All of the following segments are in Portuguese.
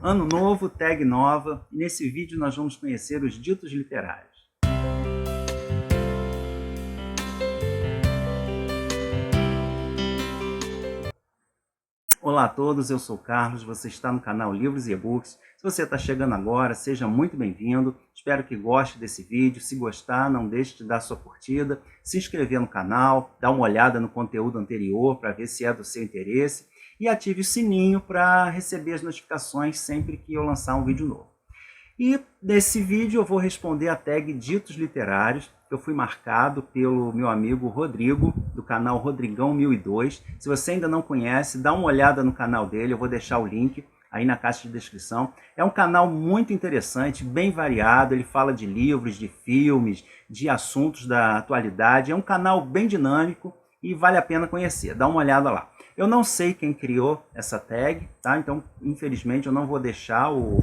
Ano novo, tag nova. Nesse vídeo nós vamos conhecer os ditos literários. Olá a todos, eu sou o Carlos, você está no canal Livros e E-Books. Se você está chegando agora, seja muito bem-vindo. Espero que goste desse vídeo. Se gostar, não deixe de dar sua curtida, se inscrever no canal, dar uma olhada no conteúdo anterior para ver se é do seu interesse e ative o sininho para receber as notificações sempre que eu lançar um vídeo novo. E nesse vídeo eu vou responder a tag Ditos Literários. Eu fui marcado pelo meu amigo Rodrigo, do canal Rodrigão 1002. Se você ainda não conhece, dá uma olhada no canal dele, eu vou deixar o link aí na caixa de descrição. É um canal muito interessante, bem variado, ele fala de livros, de filmes, de assuntos da atualidade. É um canal bem dinâmico e vale a pena conhecer, dá uma olhada lá. Eu não sei quem criou essa tag, tá? Então, infelizmente, eu não vou deixar o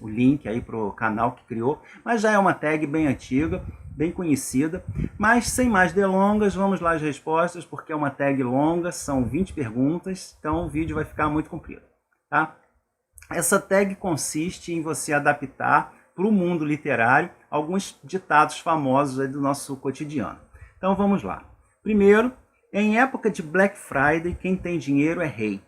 link aí para o canal que criou, mas já é uma tag bem antiga, bem conhecida. Mas, sem mais delongas, vamos lá às respostas, porque é uma tag longa, são 20 perguntas, então o vídeo vai ficar muito comprido, tá? Essa tag consiste em você adaptar para o mundo literário alguns ditados famosos aí do nosso cotidiano. Então, vamos lá. Primeiro, em época de Black Friday, quem tem dinheiro é rei.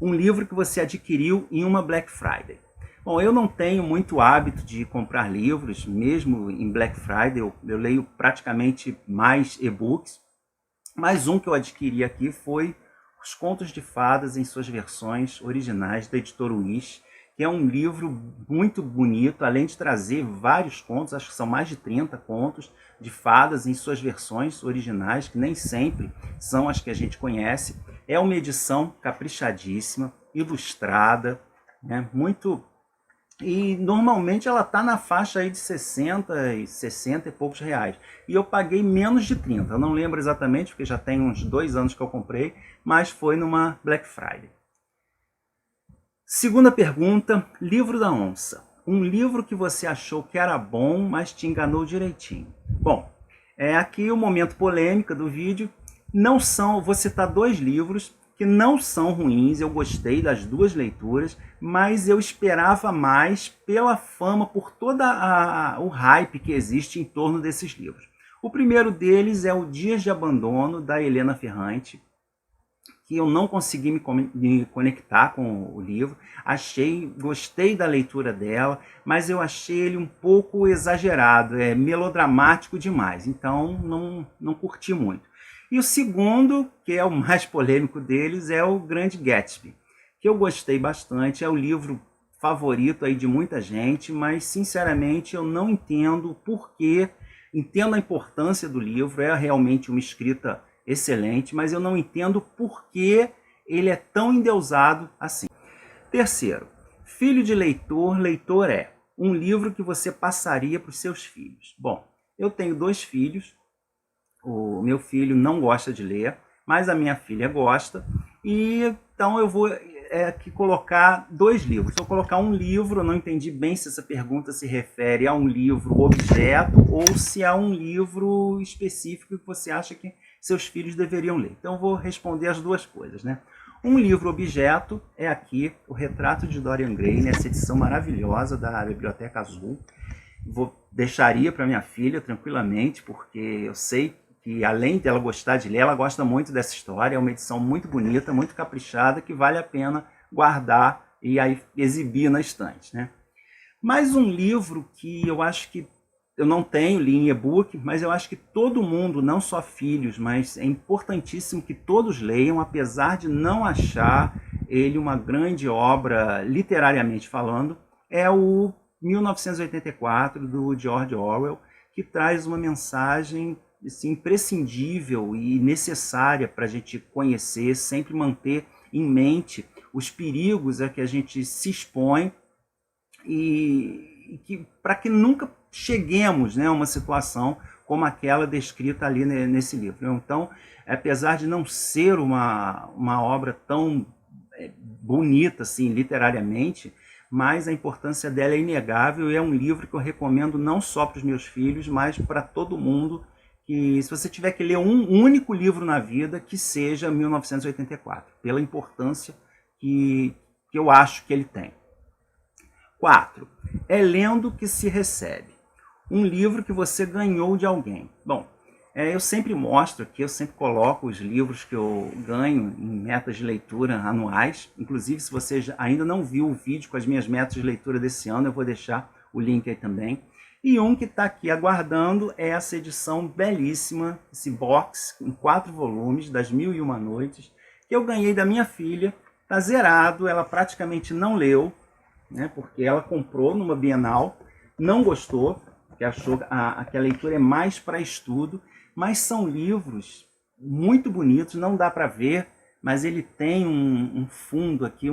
Um livro que você adquiriu em uma Black Friday. Bom, eu não tenho muito hábito de comprar livros, mesmo em Black Friday, eu leio praticamente mais e-books, mas um que eu adquiri aqui foi Os Contos de Fadas em suas versões originais, da editora Wish, que é um livro muito bonito, além de trazer vários contos, acho que são mais de 30 contos de fadas em suas versões originais, que nem sempre são as que a gente conhece. É uma edição caprichadíssima, ilustrada, né? E normalmente ela está na faixa aí de 60 e poucos reais. E eu paguei menos de 30, eu não lembro exatamente, porque já tem uns 2 anos que eu comprei, mas foi numa Black Friday. Segunda pergunta, livro da onça. Um livro que você achou que era bom, mas te enganou direitinho. Bom, aqui o momento polêmica do vídeo. Vou citar 2 livros que não são ruins, eu gostei das 2 leituras, mas eu esperava mais pela fama, por toda o hype que existe em torno desses livros. O primeiro deles é O Dias de Abandono, da Helena Ferrante, que eu não consegui me conectar com o livro. Gostei da leitura dela, mas eu achei ele um pouco exagerado, melodramático demais, então não curti muito. E o segundo, que é o mais polêmico deles, é O Grande Gatsby, que eu gostei bastante, é o livro favorito aí de muita gente, mas sinceramente eu não entendo o porquê. Entendo a importância do livro, é realmente uma escrita excelente, mas eu não entendo por que ele é tão endeusado assim. Terceiro, Filho de Leitor, Leitor é um livro que você passaria para os seus filhos. Bom, eu tenho 2 filhos, o meu filho não gosta de ler, mas a minha filha gosta, e então eu vou aqui colocar 2 livros. Se eu colocar um livro, eu não entendi bem se essa pergunta se refere a um livro objeto ou se a um livro específico que você acha que seus filhos deveriam ler. Então eu vou responder as 2 coisas, né? Um livro objeto é aqui O Retrato de Dorian Gray, nessa edição maravilhosa da Biblioteca Azul. Deixaria para minha filha tranquilamente, porque eu sei que além dela gostar de ler, ela gosta muito dessa história. É uma edição muito bonita, muito caprichada, que vale a pena guardar e aí exibir na estante, né? Mais um livro que eu acho que eu não tenho, li em e-book, mas eu acho que todo mundo, não só filhos, mas é importantíssimo que todos leiam, apesar de não achar ele uma grande obra literariamente falando, é o 1984, do George Orwell, que traz uma mensagem assim, imprescindível e necessária para a gente conhecer, sempre manter em mente os perigos a que a gente se expõe e para que nunca cheguemos, né, a uma situação como aquela descrita ali nesse livro. Então, apesar de não ser uma obra tão bonita assim, literariamente, mas a importância dela é inegável e é um livro que eu recomendo não só para os meus filhos, mas para todo mundo. Que se você tiver que ler um único livro na vida, que seja 1984, pela importância que eu acho que ele tem. 4. É lendo que se recebe. Um livro que você ganhou de alguém. Bom, eu sempre mostro aqui, eu sempre coloco os livros que eu ganho em metas de leitura anuais. Inclusive, se você ainda não viu o vídeo com as minhas metas de leitura desse ano, eu vou deixar o link aí também. E um que está aqui aguardando é essa edição belíssima, esse box em 4 volumes, das 1001 Noites, que eu ganhei da minha filha. Está zerado, ela praticamente não leu, né, porque ela comprou numa Bienal, não gostou, porque achou que a leitura é mais para estudo, mas são livros muito bonitos, não dá para ver, mas ele tem um fundo aqui,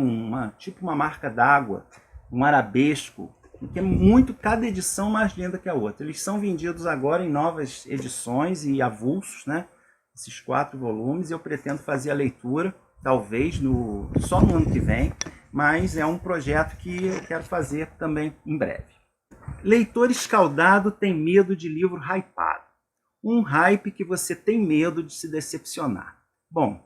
tipo uma marca d'água, um arabesco, que é muito, cada edição mais linda que a outra. Eles são vendidos agora em novas edições e avulsos, né? Esses 4 volumes, e eu pretendo fazer a leitura, talvez só no ano que vem, mas é um projeto que eu quero fazer também em breve. Leitor escaldado tem medo de livro hypado. Um hype que você tem medo de se decepcionar. Bom,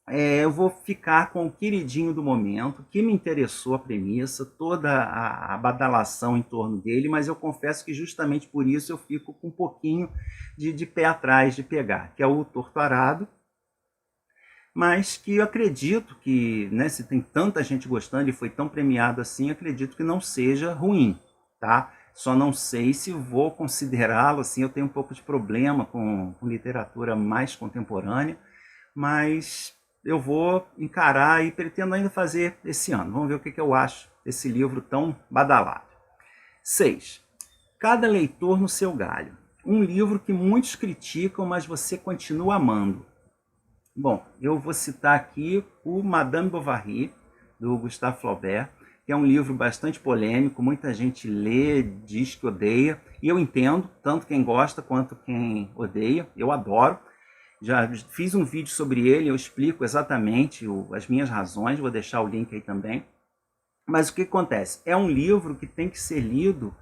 eu vou ficar com o queridinho do momento, que me interessou a premissa, toda a badalação em torno dele, mas eu confesso que justamente por isso eu fico com um pouquinho de pé atrás de pegar, que é o Torto Arado, mas que eu acredito que, né, se tem tanta gente gostando e foi tão premiado assim, acredito que não seja ruim, tá? Só não sei se vou considerá-lo assim, eu tenho um pouco de problema com literatura mais contemporânea, mas eu vou encarar e pretendo ainda fazer esse ano. Vamos ver o que eu acho desse livro tão badalado. 6. Cada leitor no seu galho. Um livro que muitos criticam, mas você continua amando. Bom, eu vou citar aqui o Madame Bovary, do Gustave Flaubert, que é um livro bastante polêmico, muita gente lê, diz que odeia, e eu entendo, tanto quem gosta quanto quem odeia, eu adoro. Já fiz um vídeo sobre ele, eu explico exatamente as minhas razões, vou deixar o link aí também. Mas o que acontece? É um livro que tem que ser lido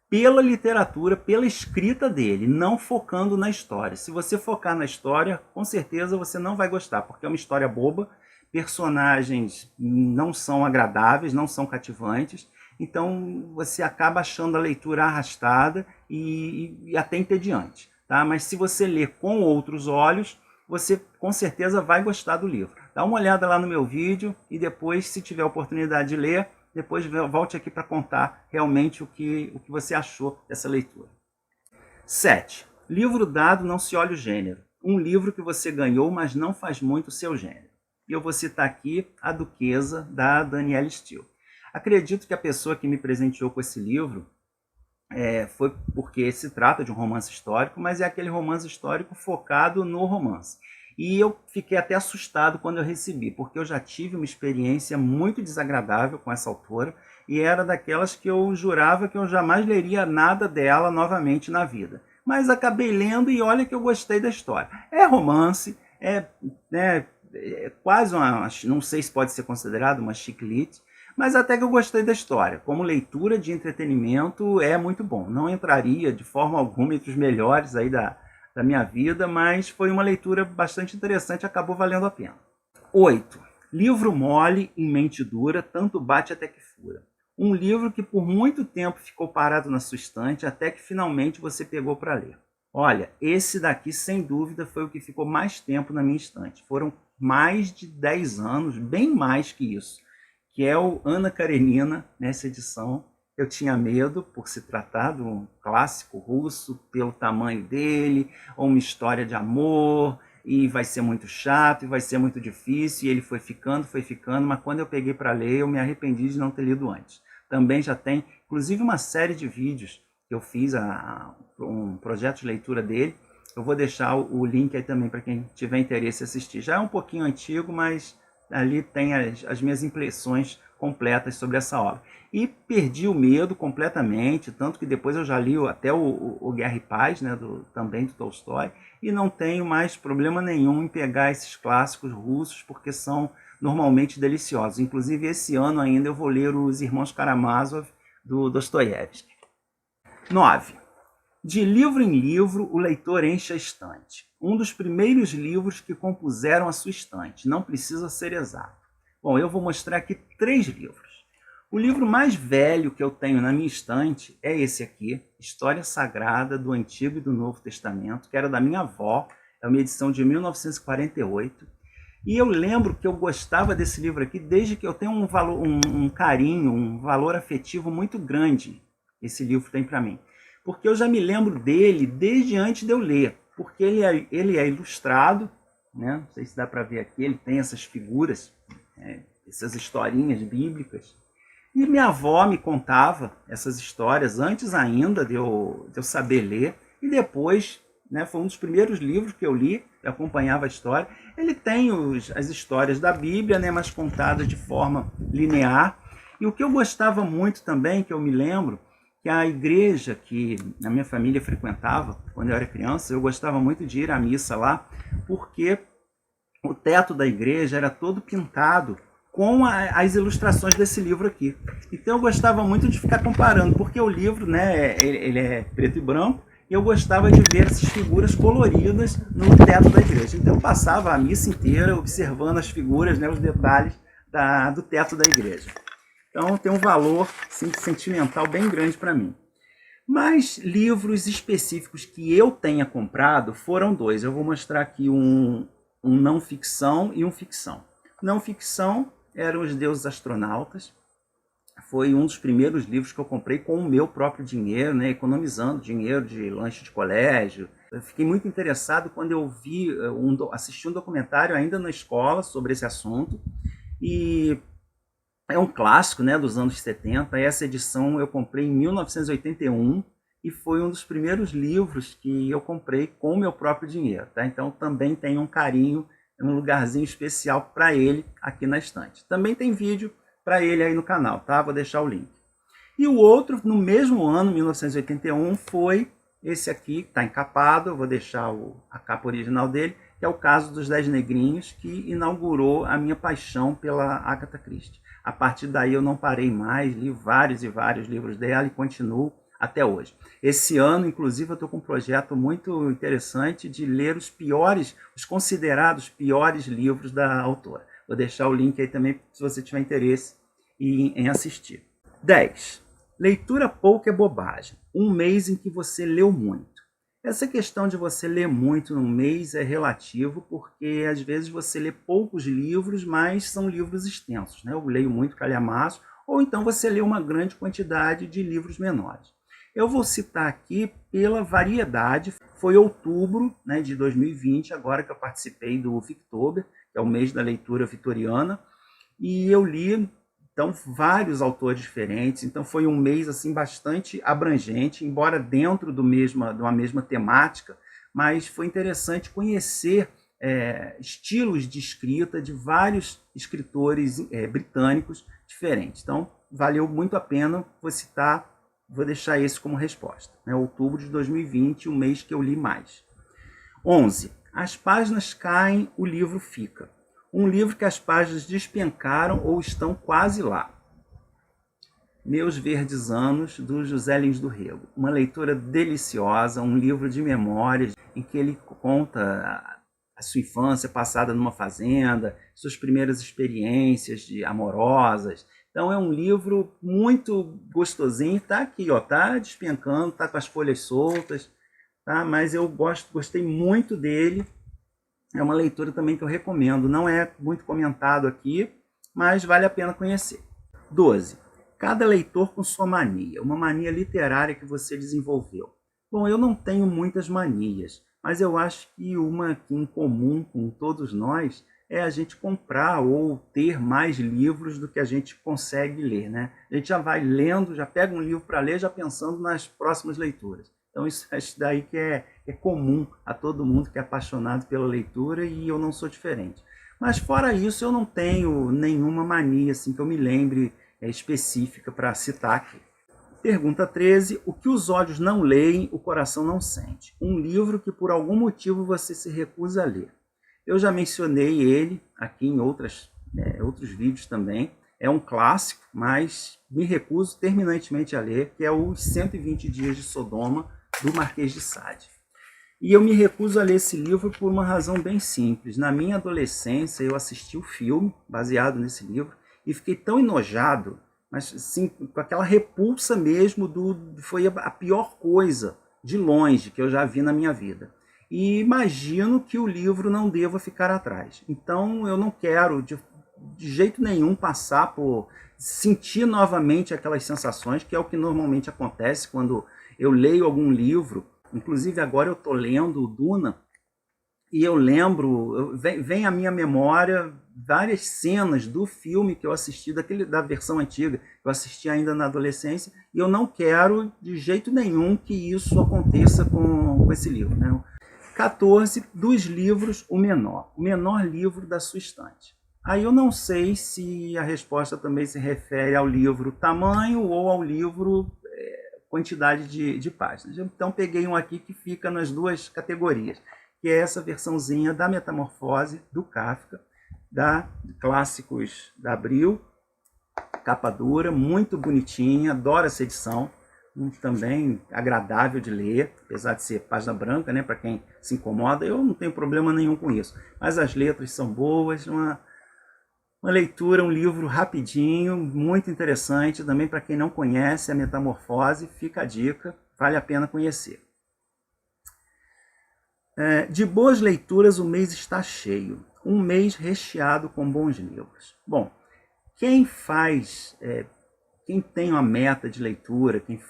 pela literatura, pela escrita dele, não focando na história. Se você focar na história, com certeza você não vai gostar, porque é uma história boba, personagens não são agradáveis, não são cativantes, então você acaba achando a leitura arrastada e até entediante. Tá? Mas se você ler com outros olhos, você com certeza vai gostar do livro. Dá uma olhada lá no meu vídeo e depois, se tiver oportunidade de ler, depois volte aqui para contar realmente o que você achou dessa leitura. 7. Livro dado, não se olha o gênero. Um livro que você ganhou, mas não faz muito o seu gênero. E eu vou citar aqui A Duquesa, da Danielle Steel. Acredito que a pessoa que me presenteou com esse livro foi porque se trata de um romance histórico, mas é aquele romance histórico focado no romance. E eu fiquei até assustado quando eu recebi, porque eu já tive uma experiência muito desagradável com essa autora, e era daquelas que eu jurava que eu jamais leria nada dela novamente na vida. Mas acabei lendo e olha que eu gostei da história. É romance, é quase não sei se pode ser considerado uma chiclete, mas até que eu gostei da história. Como leitura de entretenimento é muito bom. Não entraria de forma alguma entre os melhores aí da minha vida, mas foi uma leitura bastante interessante, acabou valendo a pena. 8. Livro mole em mente dura, tanto bate até que fura. Um livro que por muito tempo ficou parado na sua estante, até que finalmente você pegou para ler. Olha, esse daqui sem dúvida foi o que ficou mais tempo na minha estante. Foram mais de 10 anos, bem mais que isso, que é o Anna Karenina, nessa edição. Eu tinha medo, por se tratar de um clássico russo, pelo tamanho dele, ou uma história de amor, e vai ser muito chato, e vai ser muito difícil, e ele foi ficando, mas quando eu peguei para ler, eu me arrependi de não ter lido antes. Também já tem, inclusive, uma série de vídeos que eu fiz, um projeto de leitura dele. Eu vou deixar o link aí também para quem tiver interesse em assistir. Já é um pouquinho antigo, mas ali tem as minhas impressões completas sobre essa obra. E perdi o medo completamente, tanto que depois eu já li até o Guerra e Paz, né, também do Tolstói, e não tenho mais problema nenhum em pegar esses clássicos russos, porque são normalmente deliciosos. Inclusive, esse ano ainda eu vou ler Os Irmãos Karamazov, do Dostoiévski. 9. De livro em livro, o leitor enche a estante. Um dos primeiros livros que compuseram a sua estante. Não precisa ser exato. Bom, eu vou mostrar aqui 3 livros. O livro mais velho que eu tenho na minha estante é esse aqui, História Sagrada do Antigo e do Novo Testamento, que era da minha avó, é uma edição de 1948. E eu lembro que eu gostava desse livro aqui desde que eu tenho um carinho, um valor afetivo muito grande, esse livro tem para mim. Porque eu já me lembro dele desde antes de eu ler, porque ele é ilustrado, né? Não sei se dá para ver aqui, ele tem essas figuras, essas historinhas bíblicas. E minha avó me contava essas histórias antes ainda de eu saber ler. E depois, né, foi um dos primeiros livros que eu li, eu acompanhava a história. Ele tem as histórias da Bíblia, né, mas contadas de forma linear. E o que eu gostava muito também, que eu me lembro, que a igreja que a minha família frequentava quando eu era criança, eu gostava muito de ir à missa lá, porque o teto da igreja era todo pintado com as ilustrações desse livro aqui. Então eu gostava muito de ficar comparando, porque o livro, né, ele é preto e branco, e eu gostava de ver essas figuras coloridas no teto da igreja. Então eu passava a missa inteira observando as figuras, né, os detalhes do teto da igreja. Então tem um valor assim, sentimental bem grande para mim. Mas livros específicos que eu tenha comprado foram dois. Eu vou mostrar aqui um não ficção e um ficção. Não ficção eram Os Deuses Astronautas. Foi um dos primeiros livros que eu comprei com o meu próprio dinheiro, né, economizando dinheiro de lanche de colégio. Eu fiquei muito interessado quando eu assisti um documentário ainda na escola sobre esse assunto. E é um clássico, né, dos anos 70. Essa edição eu comprei em 1981 e foi um dos primeiros livros que eu comprei com o meu próprio dinheiro. Tá? Então também tem um carinho, um lugarzinho especial para ele aqui na estante. Também tem vídeo para ele aí no canal, tá? Vou deixar o link. E o outro, no mesmo ano, 1981, foi esse aqui, que está encapado. Eu vou deixar a capa original dele, que é o Caso dos 10 Negrinhos, que inaugurou a minha paixão pela Agatha Christie. A partir daí eu não parei mais, li vários e vários livros dela e continuo até hoje. Esse ano, inclusive, eu estou com um projeto muito interessante de ler os considerados piores livros da autora. Vou deixar o link aí também, se você tiver interesse em assistir. 10. Leitura pouco é bobagem. Um mês em que você leu muito. Essa questão de você ler muito num mês é relativo, porque às vezes você lê poucos livros, mas são livros extensos, né? Eu leio muito calhamaço, ou então você lê uma grande quantidade de livros menores. Eu vou citar aqui pela variedade. Foi outubro, né, de 2020, agora que eu participei do Victober, que é o mês da leitura vitoriana, e eu li então vários autores diferentes. Então foi um mês assim bastante abrangente, embora dentro de uma mesma temática, mas foi interessante conhecer estilos de escrita de vários escritores britânicos diferentes. Então valeu muito a pena. Vou deixar esse como resposta. Né? Outubro de 2020, o mês que eu li mais. 11. As páginas caem, o livro fica. Um livro que as páginas despencaram ou estão quase lá. Meus Verdes Anos, do José Lins do Rego. Uma leitura deliciosa, um livro de memórias, em que ele conta a sua infância passada numa fazenda, suas primeiras experiências amorosas. Então é um livro muito gostosinho, tá aqui, ó, tá despencando, tá com as folhas soltas, tá? Mas eu gostei muito dele. É uma leitura também que eu recomendo. Não é muito comentado aqui, mas vale a pena conhecer. 12. Cada leitor com sua mania, uma mania literária que você desenvolveu. Bom, eu não tenho muitas manias, mas eu acho que uma em comum com todos nós é a gente comprar ou ter mais livros do que a gente consegue ler, né? A gente já vai lendo, já pega um livro para ler, já pensando nas próximas leituras. Então isso daí que é comum a todo mundo que é apaixonado pela leitura, e eu não sou diferente. Mas fora isso, eu não tenho nenhuma mania assim, que eu me lembre específica para citar aqui. Pergunta 13. O que os olhos não leem, o coração não sente? Um livro que por algum motivo você se recusa a ler. Eu já mencionei ele aqui em outros vídeos também. É um clássico, mas me recuso terminantemente a ler, que é Os 120 Dias de Sodoma, do Marquês de Sade. E eu me recuso a ler esse livro por uma razão bem simples. Na minha adolescência, eu assisti o filme baseado nesse livro e fiquei tão enojado mas sim, com aquela repulsa mesmo foi a pior coisa, de longe, que eu já vi na minha vida. E imagino que o livro não deva ficar atrás. Então eu não quero de jeito nenhum passar por sentir novamente aquelas sensações, que é o que normalmente acontece quando eu leio algum livro. Inclusive agora eu estou lendo o Duna, e eu lembro, vem à minha memória várias cenas do filme que eu assisti, da versão antiga, que eu assisti ainda na adolescência, e eu não quero de jeito nenhum que isso aconteça com esse livro, né? 14, dos livros, o menor livro da sua estante. Aí eu não sei se a resposta também se refere ao livro tamanho ou ao livro quantidade de páginas. Então peguei um aqui que fica nas duas categorias, que é essa versãozinha da Metamorfose, do Kafka, da Clássicos da Abril, capa dura, muito bonitinha, adoro essa edição, também agradável de ler, apesar de ser página branca, né, para quem se incomoda, eu não tenho problema nenhum com isso, mas as letras são boas, uma leitura, um livro rapidinho, muito interessante, também para quem não conhece a Metamorfose, fica a dica, vale a pena conhecer. De boas leituras, o mês está cheio. Um mês recheado com bons livros. Bom, quem tem uma meta de leitura, quem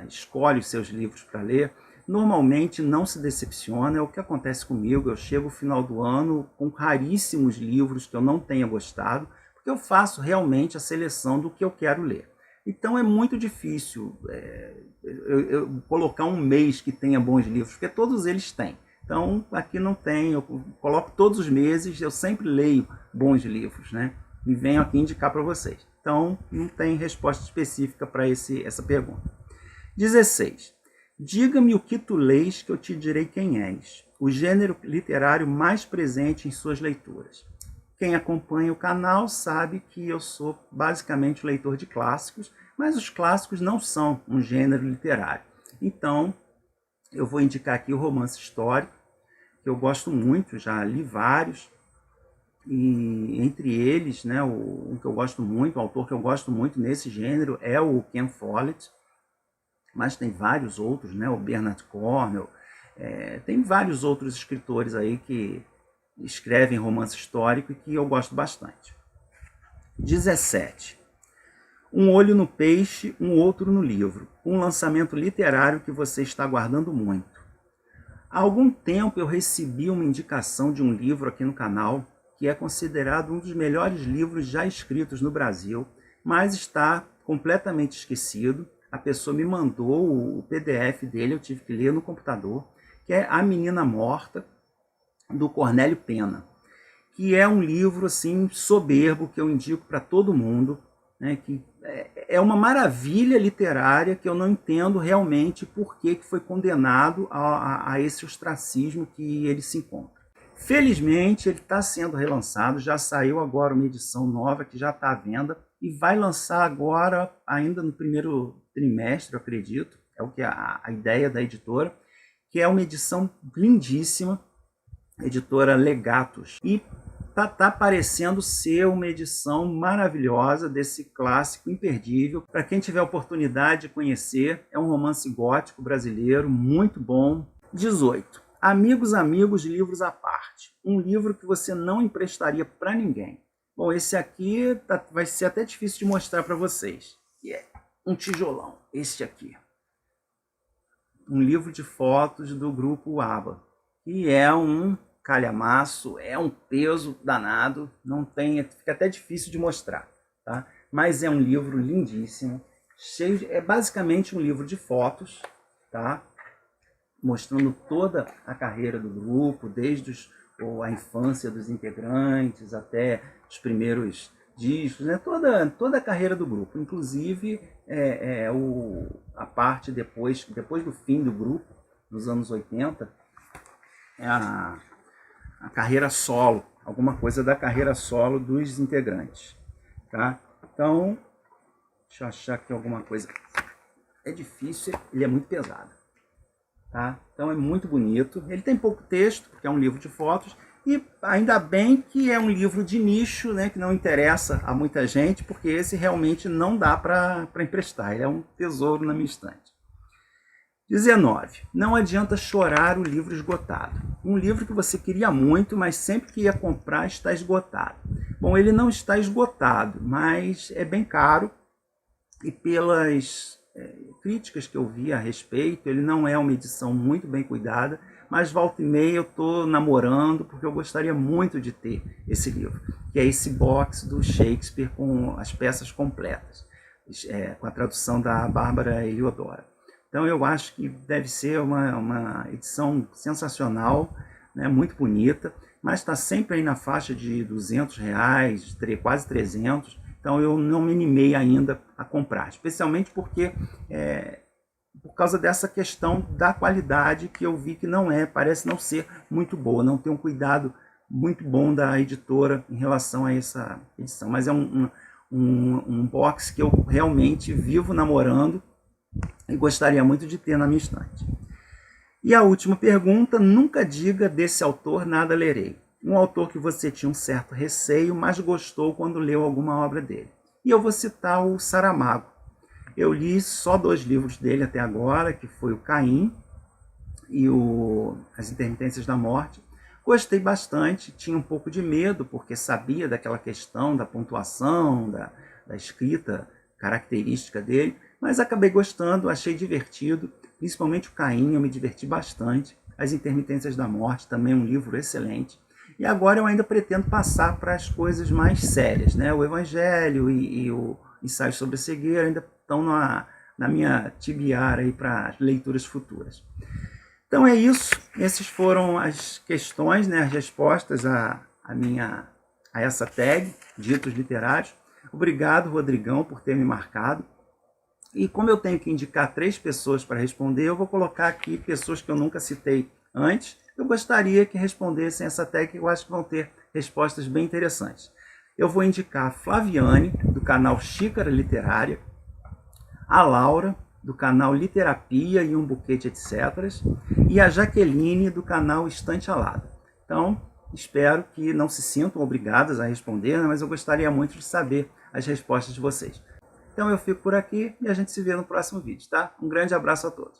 escolhe os seus livros para ler, normalmente não se decepciona. É o que acontece comigo. Eu chego ao final do ano com raríssimos livros que eu não tenha gostado, porque eu faço realmente a seleção do que eu quero ler. Então é muito difícil eu colocar um mês que tenha bons livros, porque todos eles têm. Então, aqui não tem, eu coloco todos os meses, eu sempre leio bons livros, né? E venho aqui indicar para vocês. Então, não tem resposta específica para essa pergunta. 16. Diga-me o que tu lês, que eu te direi quem és. O gênero literário mais presente em suas leituras. Quem acompanha o canal sabe que eu sou basicamente leitor de clássicos, mas os clássicos não são um gênero literário. Então, eu vou indicar aqui o romance histórico, que eu gosto muito, já li vários, e entre eles, né, o que eu gosto muito, o autor que eu gosto muito nesse gênero é o Ken Follett, mas tem vários outros, né, o Bernard Cornwell, tem vários outros escritores aí que escrevem romance histórico e que eu gosto bastante. 17. Um olho no peixe, um outro no livro. Um lançamento literário que você está aguardando muito. Há algum tempo eu recebi uma indicação de um livro aqui no canal, que é considerado um dos melhores livros já escritos no Brasil, mas está completamente esquecido. A pessoa me mandou o PDF dele, eu tive que ler no computador, que é A Menina Morta, do Cornélio Pena, que é um livro assim soberbo, que eu indico para todo mundo, né, que é uma maravilha literária que eu não entendo realmente por que foi condenado a esse ostracismo que ele se encontra. Felizmente ele está sendo relançado, já saiu agora uma edição nova que já está à venda e vai lançar agora, ainda no primeiro trimestre, eu acredito, é o que a ideia da editora, que é uma edição lindíssima, editora Legatos, e tá parecendo ser uma edição maravilhosa desse clássico imperdível. Para quem tiver oportunidade de conhecer, é um romance gótico brasileiro, muito bom. 18. Amigos, livros à parte. Um livro que você não emprestaria para ninguém. Bom, esse aqui vai ser até difícil de mostrar para vocês. Um tijolão, este aqui. Um livro de fotos do grupo ABBA. E é um calhamaço, é um peso danado, fica até difícil de mostrar, tá? Mas é um livro lindíssimo, é basicamente um livro de fotos, tá? Mostrando toda a carreira do grupo, desde a infância dos integrantes até os primeiros discos, né? Toda a carreira do grupo, inclusive a parte depois do fim do grupo, nos anos 80, a carreira solo, alguma coisa da carreira solo dos integrantes, tá? Então, deixa eu achar aqui alguma coisa. É difícil, ele é muito pesado, tá? Então é muito bonito. Ele tem pouco texto, porque é um livro de fotos, E ainda bem que é um livro de nicho, né, que não interessa a muita gente, porque esse realmente não dá para emprestar, ele é um tesouro na minha estante. 19. Não adianta chorar o livro esgotado. Um livro que você queria muito, mas sempre que ia comprar está esgotado. Bom, ele não está esgotado, mas é bem caro e pelas críticas que eu vi a respeito, ele não é uma edição muito bem cuidada, mas volta e meia eu estou namorando porque eu gostaria muito de ter esse livro, que é esse box do Shakespeare com as peças completas, com a tradução da Bárbara Heliodora. Então eu acho que deve ser uma edição sensacional, né, muito bonita, mas está sempre aí na faixa de R$200, quase 300. Então eu não me animei ainda a comprar, especialmente porque por causa dessa questão da qualidade que eu vi que parece não ser muito boa, não tem um cuidado muito bom da editora em relação a essa edição. Mas é um box que eu realmente vivo namorando e gostaria muito de ter na minha estante. E a última pergunta: nunca diga desse autor nada lerei. Um autor que você tinha um certo receio, mas gostou quando leu alguma obra dele. E eu vou citar o Saramago. Eu li só 2 livros dele até agora, que foi o Caim e As Intermitências da Morte. Gostei bastante, tinha um pouco de medo, porque sabia daquela questão da pontuação, da escrita característica dele, mas acabei gostando, achei divertido, principalmente o Caim, eu me diverti bastante. As Intermitências da Morte, também um livro excelente. E agora eu ainda pretendo passar para as coisas mais sérias, né? O Evangelho e o Ensaio sobre a Cegueira ainda estão na minha tibiara aí para leituras futuras. Então é isso, essas foram as questões, né, as respostas a essa tag, Ditos Literários. Obrigado, Rodrigão, por ter me marcado. E como eu tenho que indicar 3 pessoas para responder, eu vou colocar aqui pessoas que eu nunca citei antes. Eu gostaria que respondessem essa tag, que eu acho que vão ter respostas bem interessantes. Eu vou indicar a Flaviane, do canal Xícara Literária, a Laura, do canal Literapia e um Buquete Etc., e a Jaqueline, do canal Estante Alada. Então, espero que não se sintam obrigadas a responder, mas eu gostaria muito de saber as respostas de vocês. Então eu fico por aqui e a gente se vê no próximo vídeo, tá? Um grande abraço a todos.